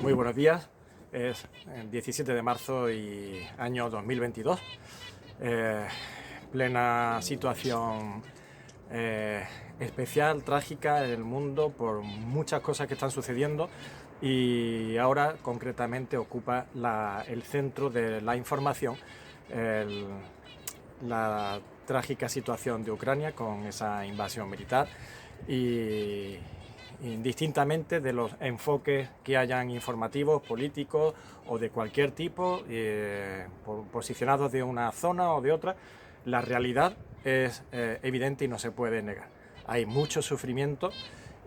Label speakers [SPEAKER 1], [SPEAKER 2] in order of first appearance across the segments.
[SPEAKER 1] Muy buenos días, es el 17 de marzo y año 2022, plena situación especial, trágica en el mundo por muchas cosas que están sucediendo y ahora concretamente ocupa el centro de la información la trágica situación de Ucrania con esa invasión militar y indistintamente de los enfoques que hayan informativos, políticos o de cualquier tipo, posicionados de una zona o de otra, la realidad es evidente y no se puede negar. Hay mucho sufrimiento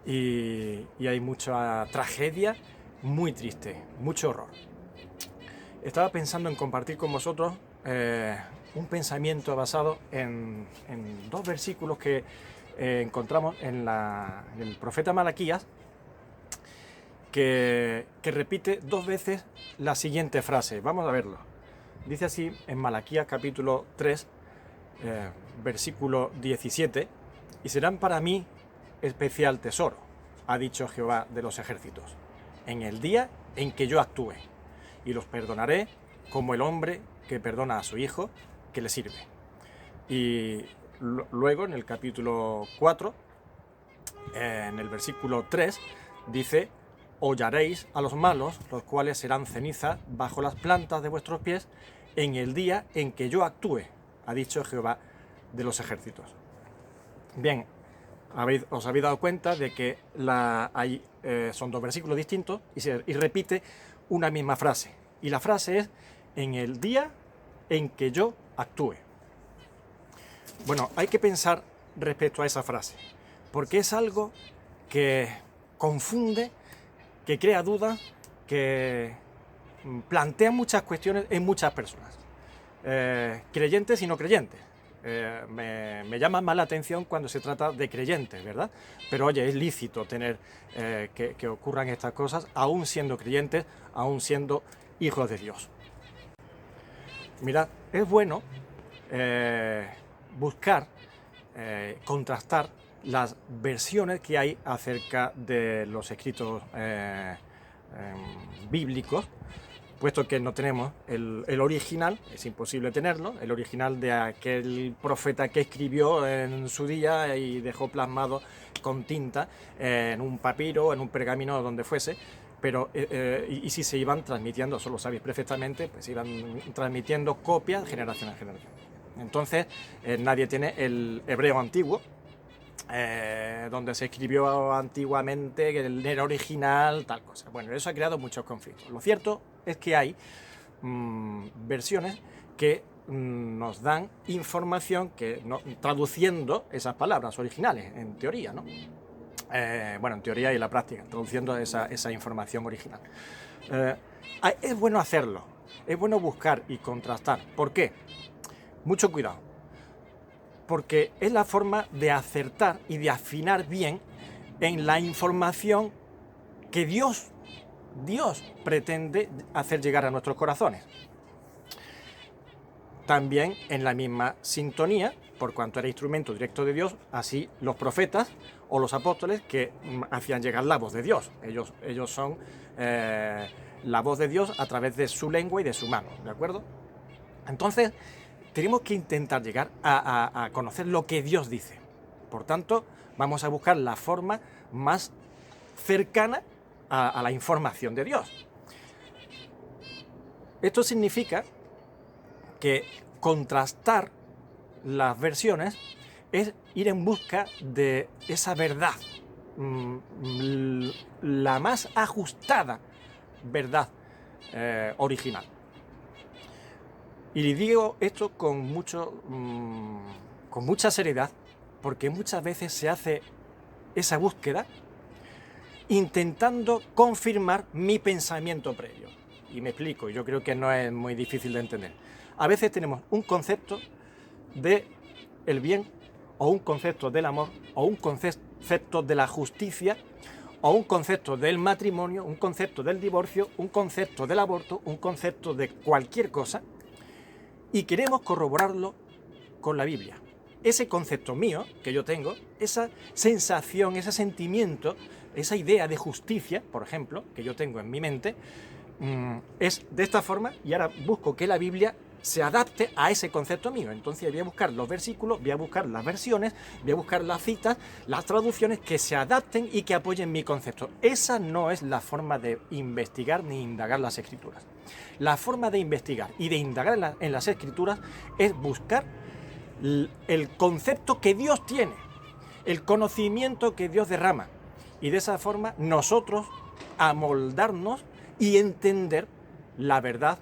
[SPEAKER 1] y hay mucha tragedia, muy triste, mucho horror. Estaba pensando en compartir con vosotros un pensamiento basado en dos versículos que encontramos en el profeta Malaquías, que repite dos veces la siguiente frase. Vamos a verlo. Dice así en Malaquías capítulo 3, versículo 17: y serán para mí especial tesoro, ha dicho Jehová de los ejércitos, en el día en que yo actúe, y los perdonaré como el hombre que perdona a su hijo que le sirve. Y luego en el capítulo 4, en el versículo 3, dice: hollaréis a los malos, los cuales serán ceniza bajo las plantas de vuestros pies, en el día en que yo actúe, ha dicho Jehová de los ejércitos. Bien, os habéis dado cuenta de que son dos versículos distintos y repite una misma frase. Y la frase es: en el día en que yo actúe. Bueno, hay que pensar respecto a esa frase, porque es algo que confunde, que crea dudas, que plantea muchas cuestiones en muchas personas, creyentes y no creyentes. Me llama más la atención cuando se trata de creyentes, ¿verdad? Pero oye, es lícito tener que ocurran estas cosas, aún siendo creyentes, aún siendo hijos de Dios. Mirad, es bueno buscar, contrastar las versiones que hay acerca de los escritos bíblicos, puesto que no tenemos el original, es imposible tenerlo, el original de aquel profeta que escribió en su día y dejó plasmado con tinta en un papiro, en un pergamino, donde fuese. Pero y si se iban transmitiendo, eso lo sabéis perfectamente, pues se iban transmitiendo copias de generación en generación. Entonces nadie tiene el hebreo antiguo, donde se escribió antiguamente, que era original, tal cosa. Bueno, eso ha creado muchos conflictos. Lo cierto es que hay versiones que nos dan información que traduciendo esas palabras originales, en teoría, ¿no? Bueno, en teoría y en la práctica, traduciendo esa información original. Es bueno hacerlo, es bueno buscar y contrastar. ¿Por qué? Mucho cuidado, porque es la forma de acertar y de afinar bien en la información que Dios pretende hacer llegar a nuestros corazones. También en la misma sintonía, por cuanto era instrumento directo de Dios, así los profetas o los apóstoles que hacían llegar la voz de Dios. Ellos son la voz de Dios a través de su lengua y de su mano, ¿de acuerdo? Entonces, tenemos que intentar llegar a conocer lo que Dios dice. Por tanto, vamos a buscar la forma más cercana a la información de Dios. Esto significa que contrastar las versiones es ir en busca de esa verdad, la más ajustada verdad original. Y digo esto con mucha seriedad, porque muchas veces se hace esa búsqueda intentando confirmar mi pensamiento previo. Y me explico, yo creo que no es muy difícil de entender. A veces tenemos un concepto del bien, o un concepto del amor, o un concepto de la justicia, o un concepto del matrimonio, un concepto del divorcio, un concepto del aborto, un concepto de cualquier cosa, y queremos corroborarlo con la Biblia. Ese concepto mío que yo tengo, esa sensación, ese sentimiento esa idea de justicia, por ejemplo, que yo tengo en mi mente, es de esta forma, y ahora busco que la Biblia se adapte a ese concepto mío. Entonces voy a buscar los versículos, voy a buscar las versiones, voy a buscar las citas, las traducciones que se adapten y que apoyen mi concepto. Esa no es la forma de investigar ni indagar las Escrituras. La forma de investigar y de indagar en las Escrituras es buscar el concepto que Dios tiene, el conocimiento que Dios derrama, y de esa forma nosotros amoldarnos y entender la verdad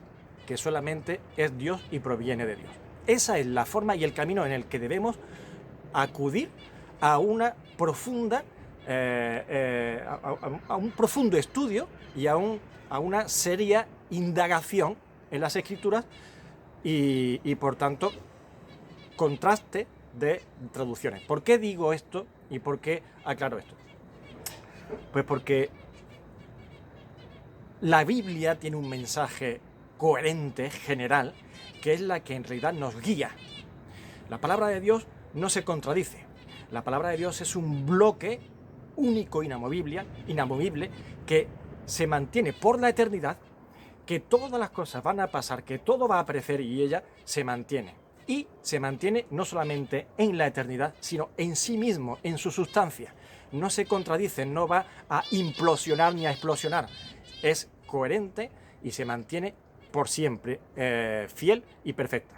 [SPEAKER 1] que solamente es Dios y proviene de Dios. Esa es la forma y el camino en el que debemos acudir a una profunda, a un profundo estudio y a una seria indagación en las Escrituras y por tanto contraste de traducciones. ¿Por qué digo esto y por qué aclaro esto? Pues porque la Biblia tiene un mensaje coherente, general, que es la que en realidad nos guía. La palabra de Dios no se contradice. La palabra de Dios es un bloque único, inamovible, que se mantiene por la eternidad, que todas las cosas van a pasar, que todo va a aparecer y ella se mantiene. Y se mantiene no solamente en la eternidad, sino en sí mismo, en su sustancia. No se contradice, no va a implosionar ni a explosionar. Es coherente y se mantiene por siempre, fiel y perfecta.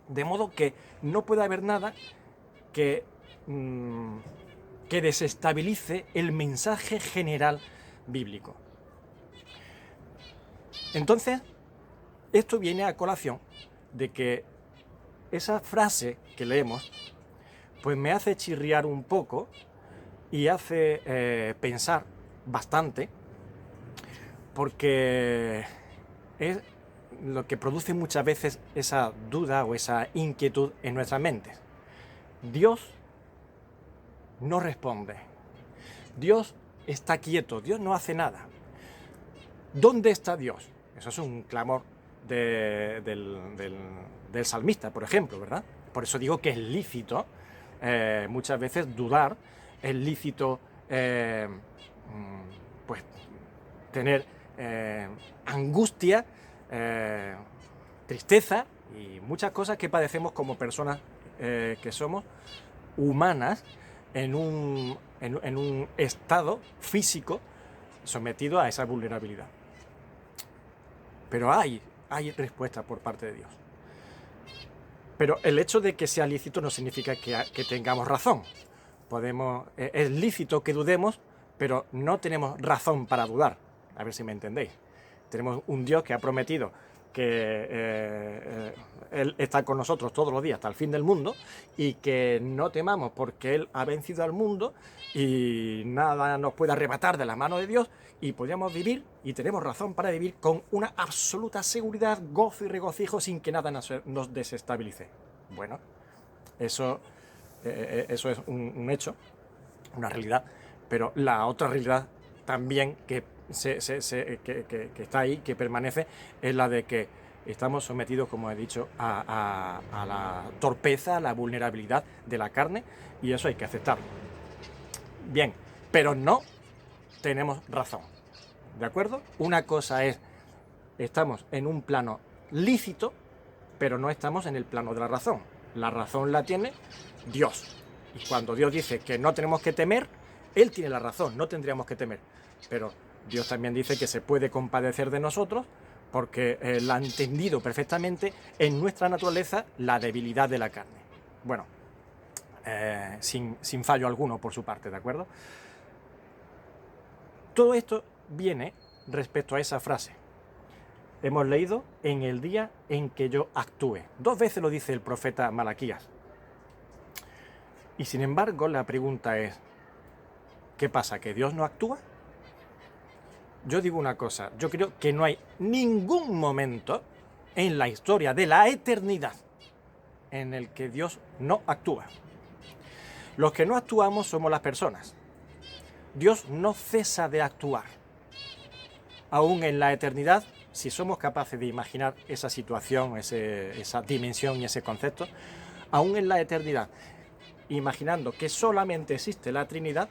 [SPEAKER 1] De modo que no puede haber nada que desestabilice el mensaje general bíblico. Entonces, esto viene a colación de que esa frase que leemos, pues me hace chirriar un poco y hace pensar bastante, porque es lo que produce muchas veces esa duda o esa inquietud en nuestras mentes. Dios no responde. Dios está quieto, Dios no hace nada. ¿Dónde está Dios? Eso es un clamor del salmista, por ejemplo, ¿verdad? Por eso digo que es lícito muchas veces dudar, es lícito pues tener angustia, tristeza y muchas cosas que padecemos como personas que somos humanas en un estado físico sometido a esa vulnerabilidad. Pero hay respuesta por parte de Dios. Pero el hecho de que sea lícito no significa que tengamos razón. Es lícito que dudemos, pero no tenemos razón para dudar. A ver si me entendéis. Tenemos un Dios que ha prometido que Él está con nosotros todos los días hasta el fin del mundo y que no temamos porque Él ha vencido al mundo y nada nos puede arrebatar de la mano de Dios y podemos vivir y tenemos razón para vivir con una absoluta seguridad, gozo y regocijo sin que nada nos desestabilice. Bueno, eso es un hecho, una realidad, pero la otra realidad también que está ahí, que permanece, es la de que estamos sometidos, como he dicho, a la torpeza, a la vulnerabilidad de la carne, y eso hay que aceptarlo. Bien, pero no tenemos razón, ¿de acuerdo? Una cosa es, estamos en un plano lícito, pero no estamos en el plano de la razón. La razón la tiene Dios, y cuando Dios dice que no tenemos que temer, Él tiene la razón, no tendríamos que temer, pero Dios también dice que se puede compadecer de nosotros porque Él ha entendido perfectamente en nuestra naturaleza la debilidad de la carne. Bueno, sin fallo alguno por su parte, ¿de acuerdo? Todo esto viene respecto a esa frase. Hemos leído en el día en que yo actúe. 2 veces lo dice el profeta Malaquías. Y sin embargo, la pregunta es, ¿qué pasa? ¿Que Dios no actúa? Yo digo una cosa, yo creo que no hay ningún momento en la historia de la eternidad en el que Dios no actúa. Los que no actuamos somos las personas. Dios no cesa de actuar. Aún en la eternidad, si somos capaces de imaginar esa situación, esa dimensión y ese concepto, aún en la eternidad, imaginando que solamente existe la Trinidad,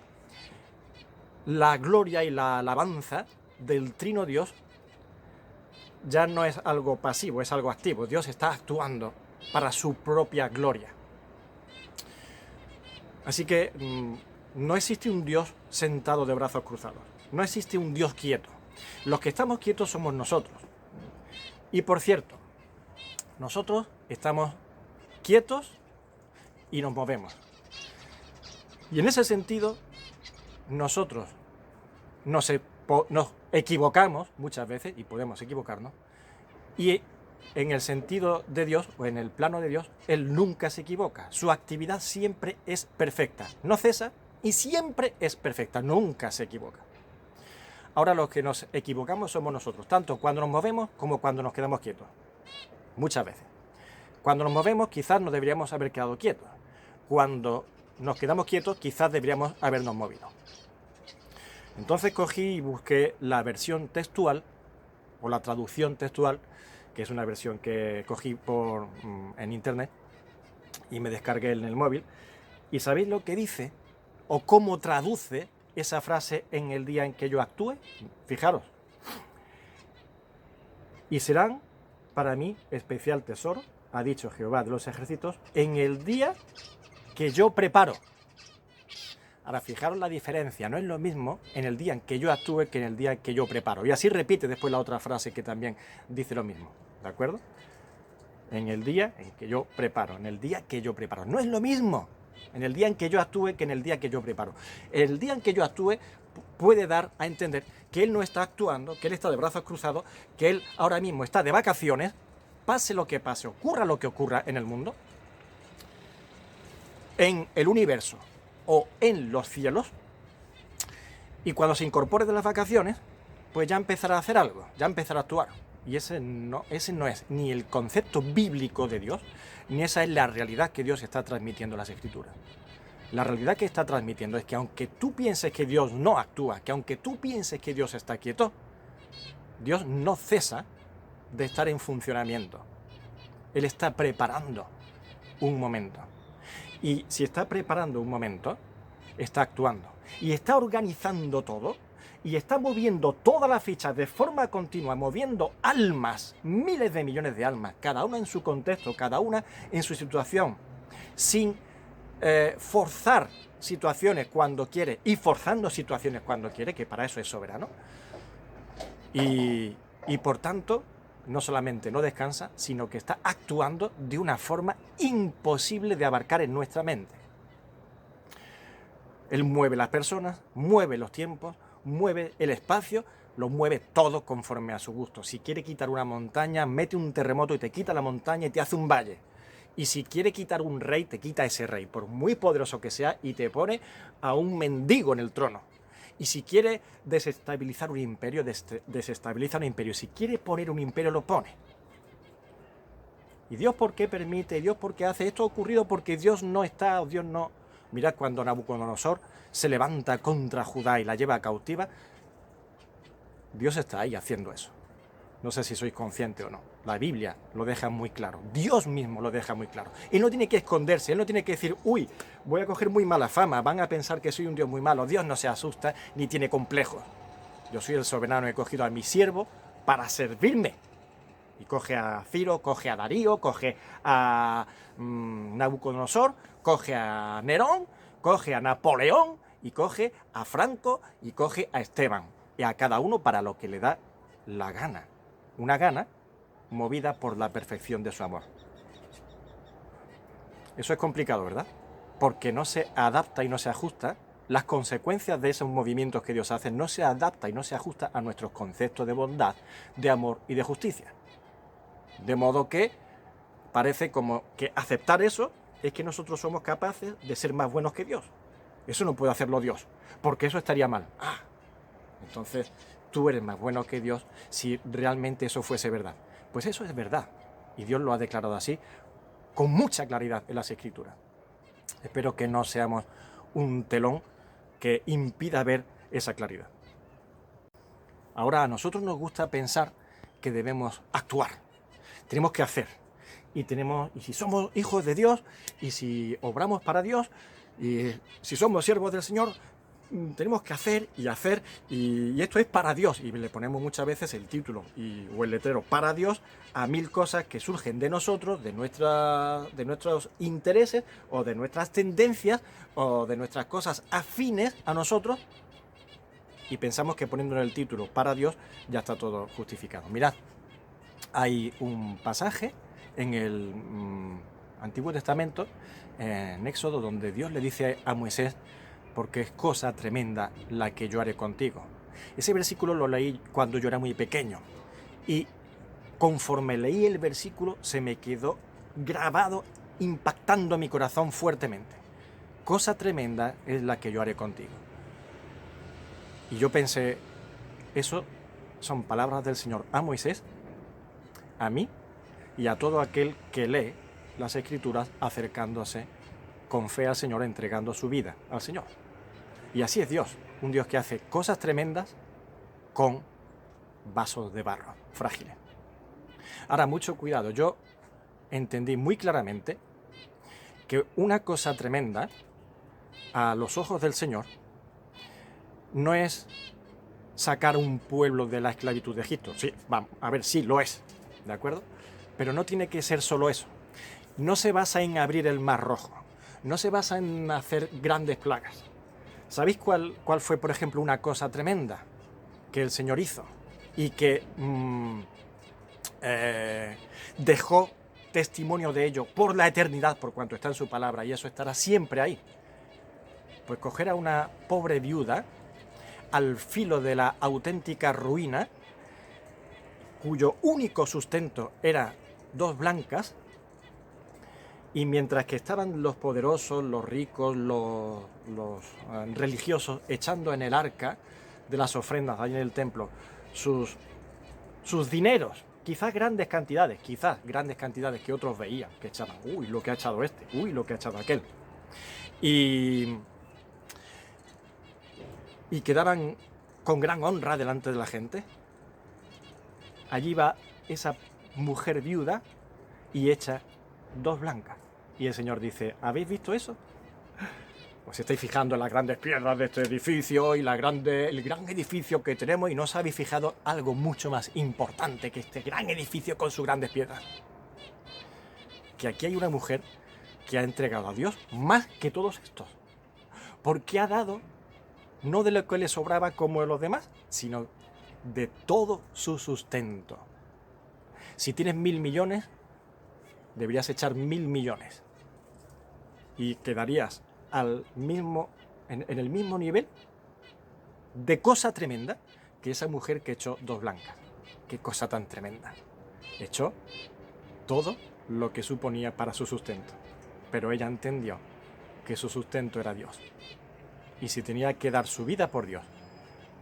[SPEAKER 1] la gloria y la alabanza del Trino Dios ya no es algo pasivo, es algo activo. Dios está actuando para su propia gloria. Así que no existe un Dios sentado de brazos cruzados. No existe un Dios quieto. Los que estamos quietos somos nosotros. Y por cierto, nosotros estamos quietos y nos movemos. Y en ese sentido, nosotros nos equivocamos muchas veces, y podemos equivocarnos, y en el sentido de Dios, o en el plano de Dios, Él nunca se equivoca. Su actividad siempre es perfecta, no cesa y siempre es perfecta, nunca se equivoca. Ahora los que nos equivocamos somos nosotros, tanto cuando nos movemos como cuando nos quedamos quietos. Muchas veces. Cuando nos movemos quizás no deberíamos haber quedado quietos. Cuando nos quedamos quietos quizás deberíamos habernos movido. Entonces cogí y busqué la versión textual, o la traducción textual, que es una versión que cogí en internet y me descargué en el móvil. ¿Y sabéis lo que dice o cómo traduce esa frase en el día en que yo actúe? Fijaros. Y serán para mí especial tesoro, ha dicho Jehová de los ejércitos, en el día que yo preparo. Ahora, fijaros la diferencia, no es lo mismo en el día en que yo actúe que en el día en que yo preparo. Y así repite después la otra frase que también dice lo mismo, ¿de acuerdo? En el día en que yo preparo, en el día que yo preparo. No es lo mismo en el día en que yo actúe que en el día que yo preparo. El día en que yo actúe puede dar a entender que él no está actuando, que él está de brazos cruzados, que él ahora mismo está de vacaciones, pase lo que pase, ocurra lo que ocurra en el mundo, en el universo o en los cielos, y cuando se incorpore de las vacaciones, pues ya empezará a hacer algo, ya empezará a actuar. Y ese no es ni el concepto bíblico de Dios, ni esa es la realidad que Dios está transmitiendo en las Escrituras. La realidad que está transmitiendo es que aunque tú pienses que Dios no actúa, que aunque tú pienses que Dios está quieto, Dios no cesa de estar en funcionamiento. Él está preparando un momento. Y si está preparando un momento, está actuando. Y está organizando todo. Y está moviendo todas las fichas de forma continua, moviendo almas, miles de millones de almas, cada una en su contexto, cada una en su situación, sin forzar situaciones cuando quiere y forzando situaciones cuando quiere, que para eso es soberano. Y por tanto, no solamente no descansa, sino que está actuando de una forma imposible de abarcar en nuestra mente. Él mueve las personas, mueve los tiempos, mueve el espacio, lo mueve todo conforme a su gusto. Si quiere quitar una montaña, mete un terremoto y te quita la montaña y te hace un valle. Y si quiere quitar un rey, te quita ese rey, por muy poderoso que sea, y te pone a un mendigo en el trono. Y si quiere desestabilizar un imperio, desestabiliza un imperio. Si quiere poner un imperio, lo pone. ¿Y Dios por qué permite? ¿Dios por qué hace? Esto ha ocurrido porque Dios no está, o Dios no... Mirad cuando Nabucodonosor se levanta contra Judá y la lleva cautiva. Dios está ahí haciendo eso. No sé si sois conscientes o no. La Biblia lo deja muy claro. Dios mismo lo deja muy claro. Él no tiene que esconderse. Él no tiene que decir, uy, voy a coger muy mala fama. Van a pensar que soy un Dios muy malo. Dios no se asusta ni tiene complejos. Yo soy el soberano. He cogido a mi siervo para servirme. Y coge a Ciro, coge a Darío, coge a Nabucodonosor, coge a Nerón, coge a Napoleón y coge a Franco y coge a Esteban. Y a cada uno para lo que le da la gana. Una gana movida por la perfección de su amor. Eso es complicado, ¿verdad? Porque no se adapta y no se ajusta. Las consecuencias de esos movimientos que Dios hace no se adapta y no se ajusta a nuestros conceptos de bondad, de amor y de justicia. De modo que parece como que aceptar eso es que nosotros somos capaces de ser más buenos que Dios. Eso no puede hacerlo Dios, porque eso estaría mal. Entonces tú eres más bueno que Dios si realmente eso fuese verdad. Pues eso es verdad, y Dios lo ha declarado así con mucha claridad en las Escrituras. Espero que no seamos un telón que impida ver esa claridad. Ahora a nosotros nos gusta pensar que debemos actuar. Tenemos que hacer. Y si somos hijos de Dios, y si obramos para Dios, y si somos siervos del Señor, tenemos que hacer y hacer, y esto es para Dios, y le ponemos muchas veces el título o el letrero para Dios a 1000 cosas que surgen de nosotros, de nuestros intereses, o de nuestras tendencias, o de nuestras cosas afines a nosotros, y pensamos que poniendo el título para Dios ya está todo justificado. Mirad, hay un pasaje en el Antiguo Testamento, en Éxodo, donde Dios le dice a Moisés: porque es cosa tremenda la que yo haré contigo. Ese versículo lo leí cuando yo era muy pequeño, y conforme leí el versículo se me quedó grabado, impactando mi corazón fuertemente. Cosa tremenda es la que yo haré contigo. Y yo pensé, eso son palabras del Señor a Moisés, a mí y a todo aquel que lee las Escrituras acercándose con fe al Señor, entregando su vida al Señor. Y así es Dios, un Dios que hace cosas tremendas con vasos de barro frágiles. Ahora, mucho cuidado, yo entendí muy claramente que una cosa tremenda a los ojos del Señor no es sacar un pueblo de la esclavitud de Egipto. Sí, vamos, a ver, sí, lo es, ¿de acuerdo? Pero no tiene que ser solo eso. No se basa en abrir el Mar Rojo, no se basa en hacer grandes plagas. ¿Sabéis cuál fue, por ejemplo, una cosa tremenda que el Señor hizo y que dejó testimonio de ello por la eternidad, por cuanto está en su palabra, y eso estará siempre ahí? Pues coger a una pobre viuda al filo de la auténtica ruina, cuyo único sustento era 2 blancas, y mientras que estaban los poderosos, los ricos, los religiosos echando en el arca de las ofrendas ahí en el templo sus dineros, quizás grandes cantidades que otros veían, que echaban, uy, lo que ha echado este, uy, lo que ha echado aquel, y quedaban con gran honra delante de la gente, allí va esa mujer viuda y echa 2 blancas. Y el Señor dice: ¿habéis visto eso? Os estáis fijando en las grandes piedras de este edificio y el gran edificio que tenemos, y no os habéis fijado algo mucho más importante que este gran edificio con sus grandes piedras. Que aquí hay una mujer que ha entregado a Dios más que todos estos, porque ha dado no de lo que le sobraba como a los demás, sino de todo su sustento. Si tienes 1000 millones, deberías echar 1000 millones y quedarías en el mismo nivel de cosa tremenda que esa mujer que echó 2 blancas. Qué cosa tan tremenda. Echó todo lo que suponía para su sustento, pero ella entendió que su sustento era Dios, y si tenía que dar su vida por Dios,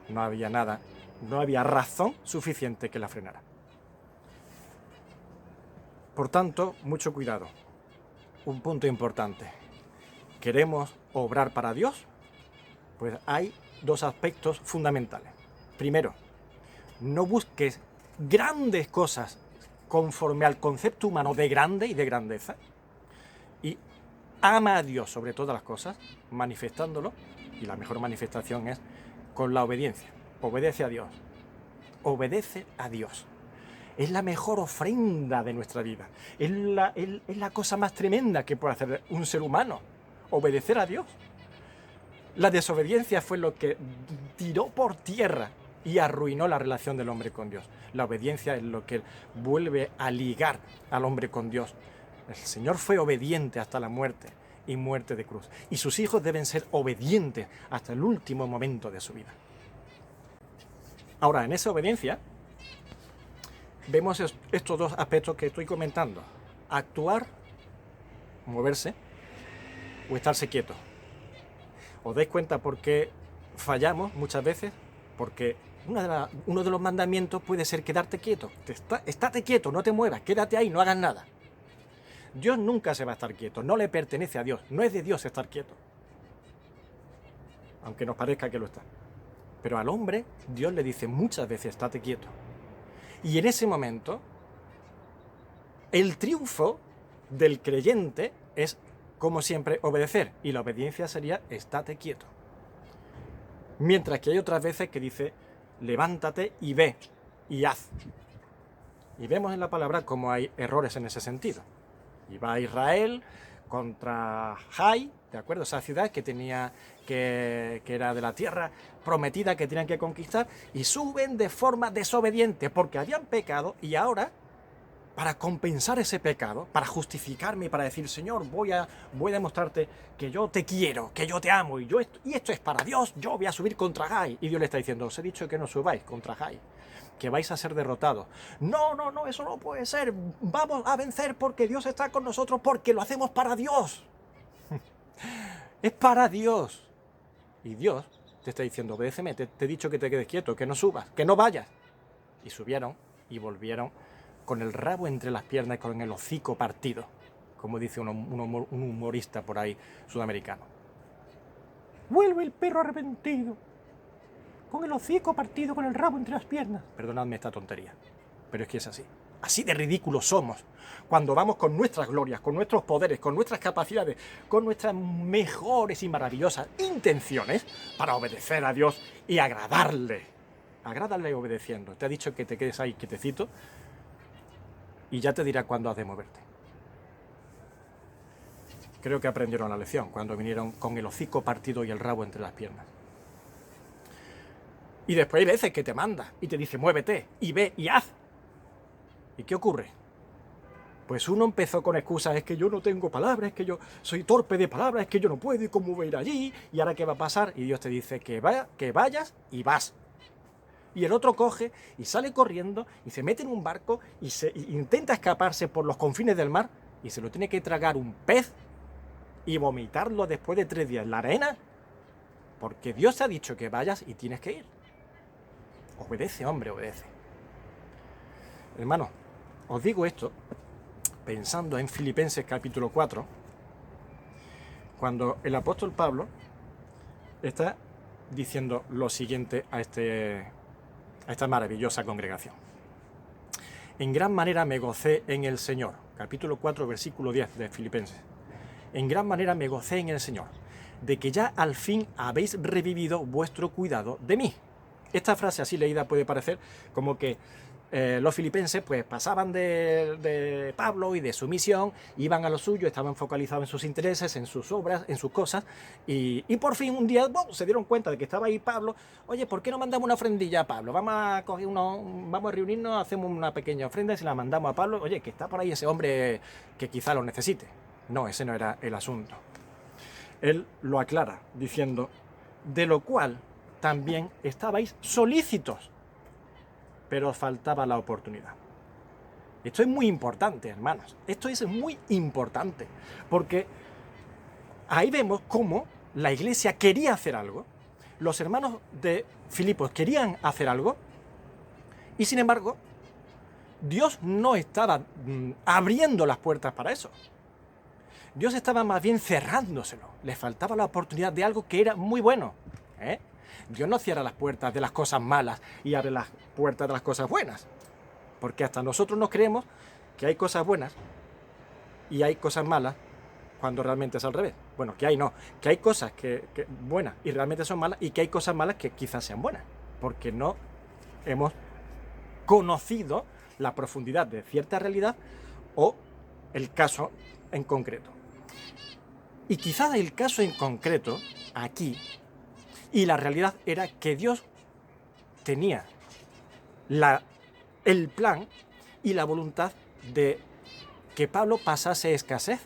[SPEAKER 1] no había razón suficiente que la frenara. Por tanto, mucho cuidado. Un punto importante. ¿Queremos obrar para Dios? Pues hay 2 aspectos fundamentales. Primero, no busques grandes cosas conforme al concepto humano de grande y de grandeza, y ama a Dios sobre todas las cosas, manifestándolo, y la mejor manifestación es con la obediencia. Obedece a Dios. Obedece a Dios. Es la mejor ofrenda de nuestra vida. Es la cosa más tremenda que puede hacer un ser humano. Obedecer a Dios. La desobediencia fue lo que tiró por tierra y arruinó la relación del hombre con Dios. La obediencia es lo que vuelve a ligar al hombre con Dios. El Señor fue obediente hasta la muerte, y muerte de cruz. Y sus hijos deben ser obedientes hasta el último momento de su vida. Ahora, en esa obediencia vemos estos 2 aspectos que estoy comentando: actuar, moverse, o estarse quieto. ¿Os dais cuenta por qué fallamos muchas veces? Porque uno de los mandamientos puede ser quedarte quieto. Estate quieto, no te muevas, quédate ahí, no hagas nada. Dios nunca se va a estar quieto, no le pertenece a Dios, no es de Dios estar quieto, aunque nos parezca que lo está. Pero al hombre Dios le dice muchas veces: estate quieto. Y en ese momento, el triunfo del creyente es, como siempre, obedecer. Y la obediencia sería: estate quieto. Mientras que hay otras veces que dice, levántate y ve y haz. Y vemos en la palabra cómo hay errores en ese sentido. Y va Israel contra Jai, ¿de acuerdo? Esa ciudad que tenía, que era de la tierra prometida que tenían que conquistar, y suben de forma desobediente porque habían pecado, y ahora, para compensar ese pecado, para justificarme y para decir, Señor, voy a demostrarte que yo te quiero, que yo te amo, y esto es para Dios, yo voy a subir contra Jai. Y Dios le está diciendo, os he dicho que no subáis contra Jai, que vais a ser derrotados. No, no, no, eso no puede ser. Vamos a vencer porque Dios está con nosotros, porque lo hacemos para Dios. Es para Dios. Y Dios te está diciendo, obedéceme, te he dicho que te quedes quieto, que no subas, que no vayas. Y subieron y volvieron con el rabo entre las piernas y con el hocico partido, como dice un humorista por ahí sudamericano. Vuelve el perro arrepentido, con el hocico partido, con el rabo entre las piernas. Perdonadme esta tontería, pero es que es así. Así de ridículos somos cuando vamos con nuestras glorias, con nuestros poderes, con nuestras capacidades, con nuestras mejores y maravillosas intenciones para obedecer a Dios y agradarle. Agradarle obedeciendo. Te ha dicho que te quedes ahí quietecito y ya te dirá cuándo has de moverte. Creo que aprendieron la lección cuando vinieron con el hocico partido y el rabo entre las piernas. Y después hay veces que te manda y te dice, muévete y ve y haz. ¿Y qué ocurre? Pues uno empezó con excusas, es que yo no tengo palabras, es que yo soy torpe de palabras, es que yo no puedo y cómo voy a ir allí, y ahora qué va a pasar, y Dios te dice que vayas y vas. Y el otro coge y sale corriendo y se mete en un barco y intenta escaparse por los confines del mar y se lo tiene que tragar un pez y vomitarlo después de 3 días en la arena, porque Dios te ha dicho que vayas y tienes que ir. Obedece, hombre, obedece. Hermano, os digo esto pensando en Filipenses capítulo 4, cuando el apóstol Pablo está diciendo lo siguiente a esta maravillosa congregación. En gran manera me gocé en el Señor. Capítulo 4, versículo 10 de Filipenses. En gran manera me gocé en el Señor, de que ya al fin habéis revivido vuestro cuidado de mí. Esta frase así leída puede parecer como que los filipenses pues pasaban de Pablo y de su misión, iban a lo suyo, estaban focalizados en sus intereses, en sus obras, en sus cosas, y por fin un día se dieron cuenta de que estaba ahí Pablo. Oye, ¿por qué no mandamos una ofrendilla a Pablo? Vamos a reunirnos, hacemos una pequeña ofrenda y se la mandamos a Pablo. Oye, que está por ahí ese hombre que quizá lo necesite. No, ese no era el asunto. Él lo aclara diciendo, de lo cual también estabais solícitos, pero os faltaba la oportunidad. Esto es muy importante, hermanos. Esto es muy importante, porque ahí vemos cómo la iglesia quería hacer algo, los hermanos de Filipos querían hacer algo, y sin embargo, Dios no estaba abriendo las puertas para eso. Dios estaba más bien cerrándoselo. Les faltaba la oportunidad de algo que era muy bueno. Dios no cierra las puertas de las cosas malas y abre las puertas de las cosas buenas. Porque hasta nosotros nos creemos que hay cosas buenas y hay cosas malas cuando realmente es al revés. Bueno, que hay cosas que buenas y realmente son malas, y que hay cosas malas que quizás sean buenas. Porque no hemos conocido la profundidad de cierta realidad o el caso en concreto. Y quizás el caso en concreto, aquí, y la realidad era que Dios tenía el plan y la voluntad de que Pablo pasase escasez.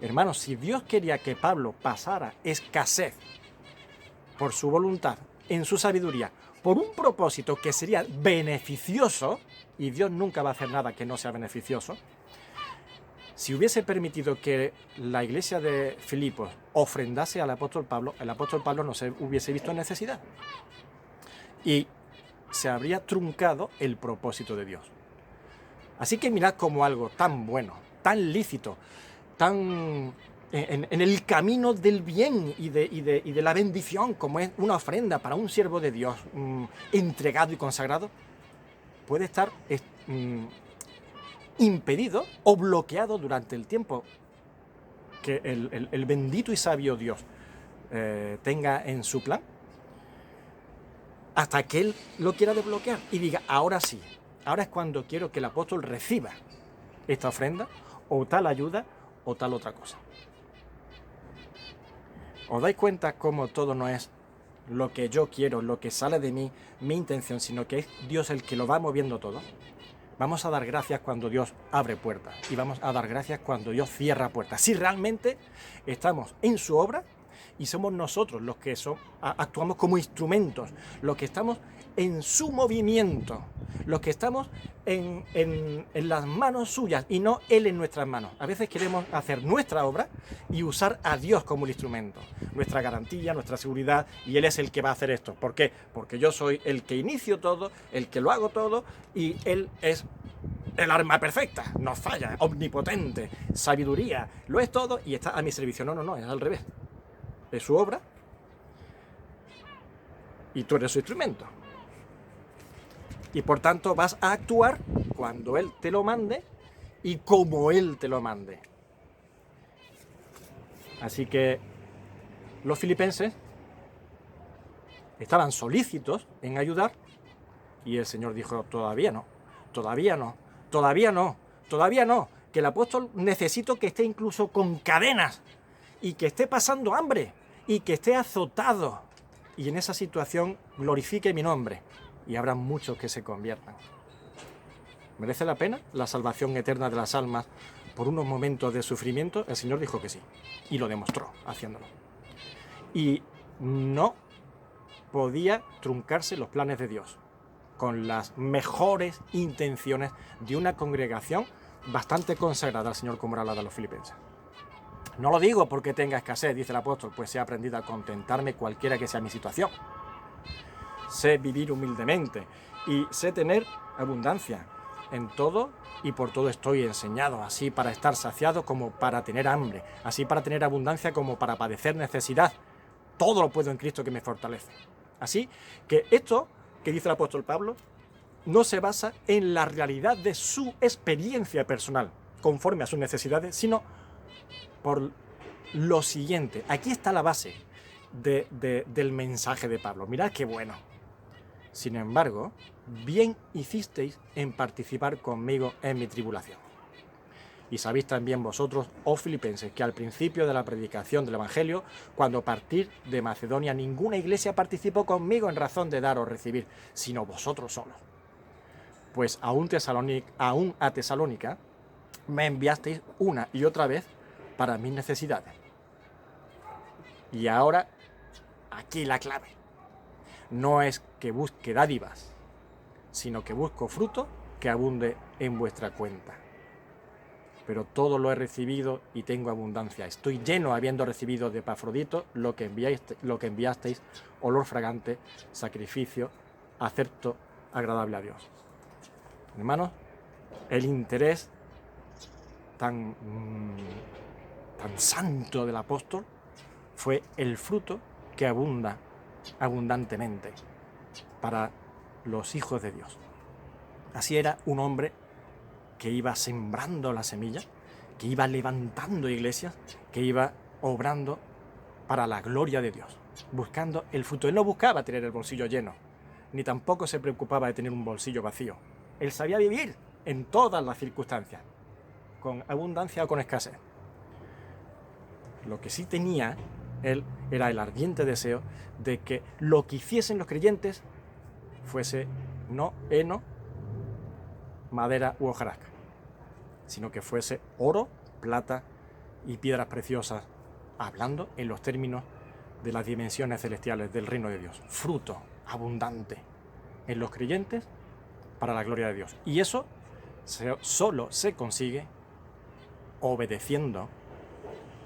[SPEAKER 1] Hermanos, si Dios quería que Pablo pasara escasez por su voluntad, en su sabiduría, por un propósito que sería beneficioso, y Dios nunca va a hacer nada que no sea beneficioso, si hubiese permitido que la iglesia de Filipos ofrendase al apóstol Pablo, el apóstol Pablo no se hubiese visto en necesidad. Y se habría truncado el propósito de Dios. Así que mirad como algo tan bueno, tan lícito, tan en el camino del bien y de la bendición, como es una ofrenda para un siervo de Dios entregado y consagrado, puede estar impedido o bloqueado durante el tiempo que el bendito y sabio Dios tenga en su plan, hasta que Él lo quiera desbloquear y diga, ahora sí, ahora es cuando quiero que el apóstol reciba esta ofrenda, o tal ayuda, o tal otra cosa. ¿Os dais cuenta cómo todo no es lo que yo quiero, lo que sale de mí, mi intención, sino que es Dios el que lo va moviendo todo? Vamos a dar gracias cuando Dios abre puertas y vamos a dar gracias cuando Dios cierra puertas. Si realmente estamos en su obra y somos nosotros los que actuamos como instrumentos, los que estamos en su movimiento, los que estamos en las manos suyas y no Él en nuestras manos. A veces queremos hacer nuestra obra y usar a Dios como el instrumento, nuestra garantía, nuestra seguridad, y Él es el que va a hacer esto. ¿Por qué? Porque yo soy el que inicio todo, el que lo hago todo, y Él es el arma perfecta, no falla, omnipotente, sabiduría, lo es todo y está a mi servicio. No, es al revés. Es su obra y tú eres su instrumento. Y por tanto vas a actuar cuando Él te lo mande y como Él te lo mande. Así que los filipenses estaban solícitos en ayudar y el Señor dijo, todavía no, que el apóstol necesito que esté incluso con cadenas y que esté pasando hambre y que esté azotado y en esa situación glorifique mi nombre y habrá muchos que se conviertan. ¿Merece la pena la salvación eterna de las almas por unos momentos de sufrimiento? El Señor dijo que sí y lo demostró haciéndolo. Y no podía truncarse los planes de Dios con las mejores intenciones de una congregación bastante consagrada al Señor como era la de los filipenses. No lo digo porque tenga escasez, dice el apóstol, pues he aprendido a contentarme cualquiera que sea mi situación. Sé vivir humildemente y sé tener abundancia en todo y por todo estoy enseñado, así para estar saciado como para tener hambre, así para tener abundancia como para padecer necesidad. Todo lo puedo en Cristo que me fortalece. Así que esto que dice el apóstol Pablo no se basa en la realidad de su experiencia personal, conforme a sus necesidades, sino por lo siguiente. Aquí está la base del mensaje de Pablo. Mirad qué bueno. Sin embargo, bien hicisteis en participar conmigo en mi tribulación. Y sabéis también vosotros, oh filipenses, que al principio de la predicación del Evangelio, cuando partí de Macedonia, ninguna iglesia participó conmigo en razón de dar o recibir, sino vosotros solos. Pues aún a Tesalónica me enviasteis una y otra vez para mis necesidades. Y ahora, aquí la clave. No es que busque dádivas, sino que busco fruto que abunde en vuestra cuenta. Pero todo lo he recibido y tengo abundancia. Estoy lleno habiendo recibido de Epafrodito lo que enviasteis, olor fragante, sacrificio, acepto, agradable a Dios. Hermanos, el interés tan santo del apóstol fue el fruto que abunda abundantemente para los hijos de Dios. Así era un hombre que iba sembrando la semilla, que iba levantando iglesias, que iba obrando para la gloria de Dios, buscando el fruto. Él no buscaba tener el bolsillo lleno, ni tampoco se preocupaba de tener un bolsillo vacío. Él sabía vivir en todas las circunstancias, con abundancia o con escasez. Lo que sí tenía él era el ardiente deseo de que lo que hiciesen los creyentes fuese no heno, madera u hojarasca, sino que fuese oro, plata y piedras preciosas, hablando en los términos de las dimensiones celestiales del reino de Dios. Fruto abundante en los creyentes para la gloria de Dios. Y eso solo se consigue obedeciendo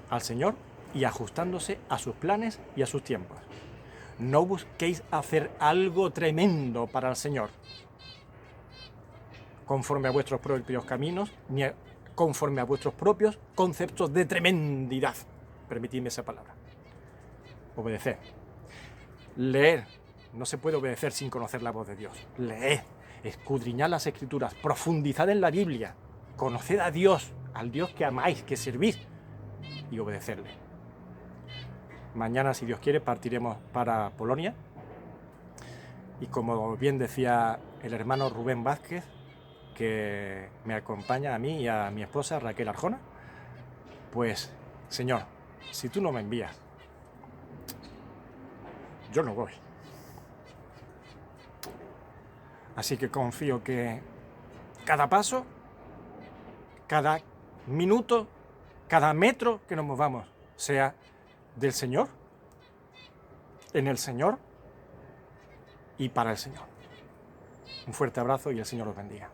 [SPEAKER 1] al Señor y ajustándose a sus planes y a sus tiempos. No busquéis hacer algo tremendo para el Señor, conforme a vuestros propios caminos, ni conforme a vuestros propios conceptos de tremendidad. Permitidme esa palabra. Obedecer. Leer. No se puede obedecer sin conocer la voz de Dios. Leed, escudriñad las Escrituras, profundizad en la Biblia, conoced a Dios, al Dios que amáis, que servís, y obedecerle. Mañana, si Dios quiere, partiremos para Polonia. Y como bien decía el hermano Rubén Vázquez, que me acompaña a mí y a mi esposa Raquel Arjona, pues, Señor, si tú no me envías, yo no voy. Así que confío que cada paso, cada minuto, cada metro que nos movamos sea del Señor, en el Señor y para el Señor. Un fuerte abrazo y el Señor los bendiga.